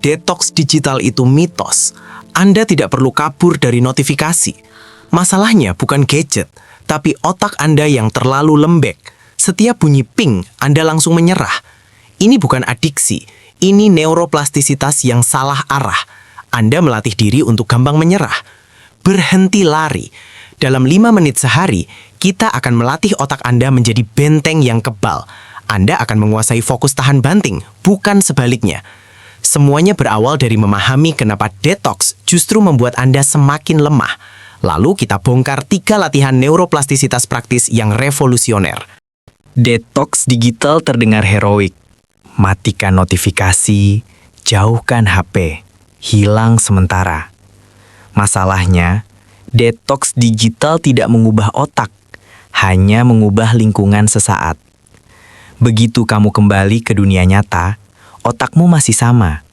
detox digital itu mitos. Anda tidak perlu kabur dari notifikasi. Masalahnya bukan gadget, tapi otak Anda yang terlalu lembek. Setiap bunyi ping, Anda langsung menyerah. Ini bukan adiksi, ini neuroplastisitas yang salah arah. Anda melatih diri untuk gampang menyerah. Berhenti lari. Dalam 5 menit sehari, kita akan melatih otak Anda menjadi benteng yang kebal. Anda akan menguasai fokus tahan banting, bukan sebaliknya. Semuanya berawal dari memahami kenapa detox justru membuat Anda semakin lemah. Lalu kita bongkar 3 latihan neuroplastisitas praktis yang revolusioner. Detox digital terdengar heroik. Matikan notifikasi, jauhkan HP, hilang sementara. Masalahnya, detox digital tidak mengubah otak, hanya mengubah lingkungan sesaat. Begitu kamu kembali ke dunia nyata, otakmu masih sama.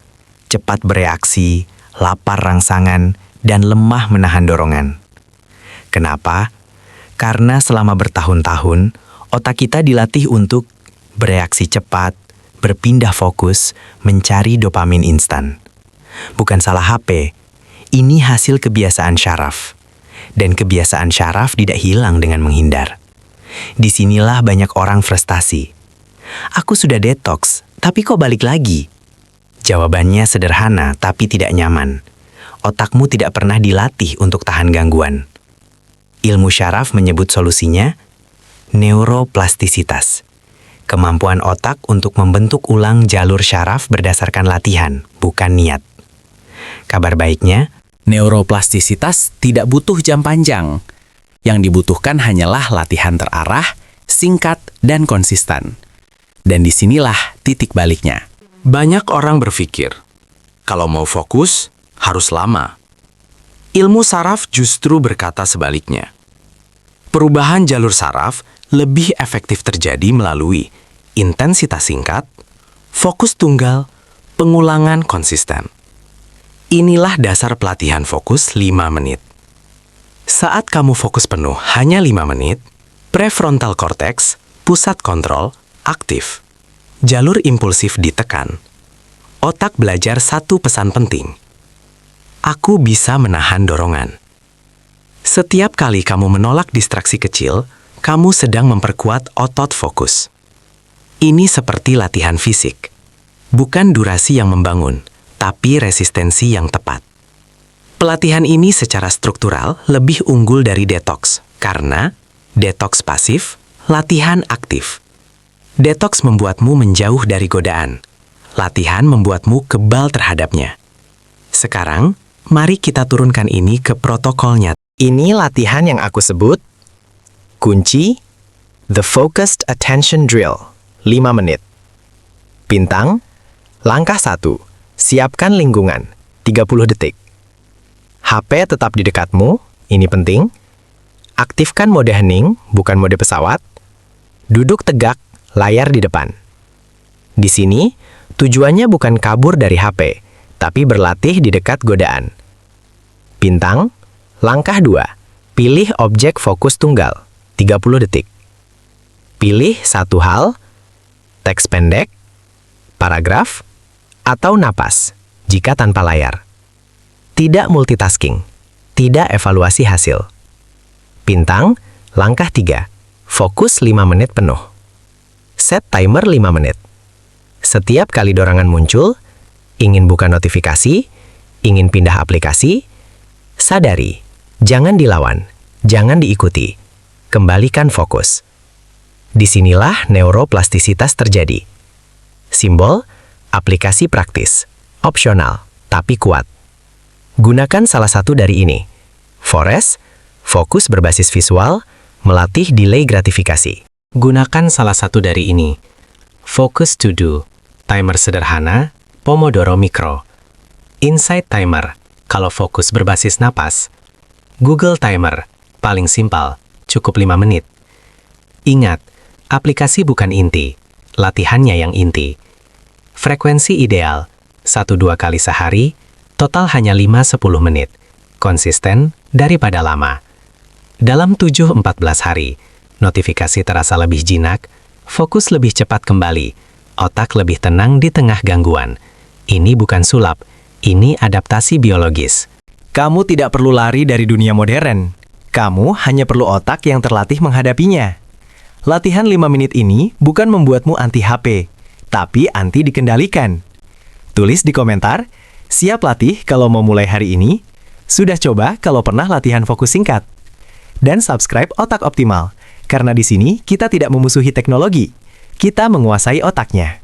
Cepat bereaksi, lapar rangsangan, dan lemah menahan dorongan. Kenapa? Karena selama bertahun-tahun, otak kita dilatih untuk bereaksi cepat, berpindah fokus, mencari dopamin instan. Bukan salah HP, ini hasil kebiasaan syaraf. Dan kebiasaan syaraf tidak hilang dengan menghindar. Disinilah banyak orang frustasi. Aku sudah detox, tapi kok balik lagi? Jawabannya sederhana tapi tidak nyaman. Otakmu tidak pernah dilatih untuk tahan gangguan. Ilmu syaraf menyebut solusinya neuroplastisitas. Kemampuan otak untuk membentuk ulang jalur syaraf berdasarkan latihan, bukan niat. Kabar baiknya, Neuroplastisitas tidak butuh jam panjang. Yang dibutuhkan hanyalah latihan terarah, singkat, dan konsisten. Dan disinilah titik baliknya. Banyak orang berpikir, kalau mau fokus, harus lama. Ilmu saraf justru berkata sebaliknya. Perubahan jalur saraf lebih efektif terjadi melalui intensitas singkat, fokus tunggal, pengulangan konsisten. Inilah dasar pelatihan fokus 5 menit. Saat kamu fokus penuh hanya 5 menit, prefrontal cortex, pusat kontrol, aktif. Jalur impulsif ditekan. Otak belajar satu pesan penting. Aku bisa menahan dorongan. Setiap kali kamu menolak distraksi kecil, kamu sedang memperkuat otot fokus. Ini seperti latihan fisik. Bukan durasi yang membangun, tapi resistensi yang tepat. Pelatihan ini secara struktural lebih unggul dari detox, karena detox pasif, latihan aktif. Detox membuatmu menjauh dari godaan. Latihan membuatmu kebal terhadapnya. Sekarang, mari kita turunkan ini ke protokolnya. Ini latihan yang aku sebut kunci The Focused Attention Drill, 5 menit. Bintang, langkah 1. Siapkan lingkungan, 30 detik. HP tetap di dekatmu, ini penting. Aktifkan mode hening, bukan mode pesawat. Duduk tegak, layar di depan. Di sini, tujuannya bukan kabur dari HP, tapi berlatih di dekat godaan. Bintang, langkah 2. Pilih objek fokus tunggal, 30 detik. Pilih satu hal, teks pendek, paragraf, atau napas, jika tanpa layar. Tidak multitasking, tidak evaluasi hasil. Bintang, langkah 3. Fokus 5 menit penuh. Set timer 5 menit. Setiap kali dorongan muncul, ingin buka notifikasi, ingin pindah aplikasi, sadari, jangan dilawan, jangan diikuti. Kembalikan fokus. Disinilah neuroplastisitas terjadi. Simbol, aplikasi praktis, opsional, tapi kuat. Gunakan salah satu dari ini. Forest, fokus berbasis visual, melatih delay gratifikasi. Gunakan salah satu dari ini. Focus to do, timer sederhana, Pomodoro Micro. Insight timer, kalau fokus berbasis napas. Google Timer, paling simpel, cukup 5 menit. Ingat, aplikasi bukan inti, latihannya yang inti. Frekuensi ideal, 1-2 kali sehari, total hanya 5-10 menit. Konsisten daripada lama. Dalam 7-14 hari, notifikasi terasa lebih jinak, fokus lebih cepat kembali, otak lebih tenang di tengah gangguan. Ini bukan sulap, ini adaptasi biologis. Kamu tidak perlu lari dari dunia modern. Kamu hanya perlu otak yang terlatih menghadapinya. Latihan 5 menit ini bukan membuatmu anti HP, tapi anti dikendalikan. Tulis di komentar, siap latih kalau mau mulai hari ini? Sudah coba kalau pernah latihan fokus singkat? Dan subscribe Otak Optimal, karena di sini kita tidak memusuhi teknologi, kita menguasai otaknya.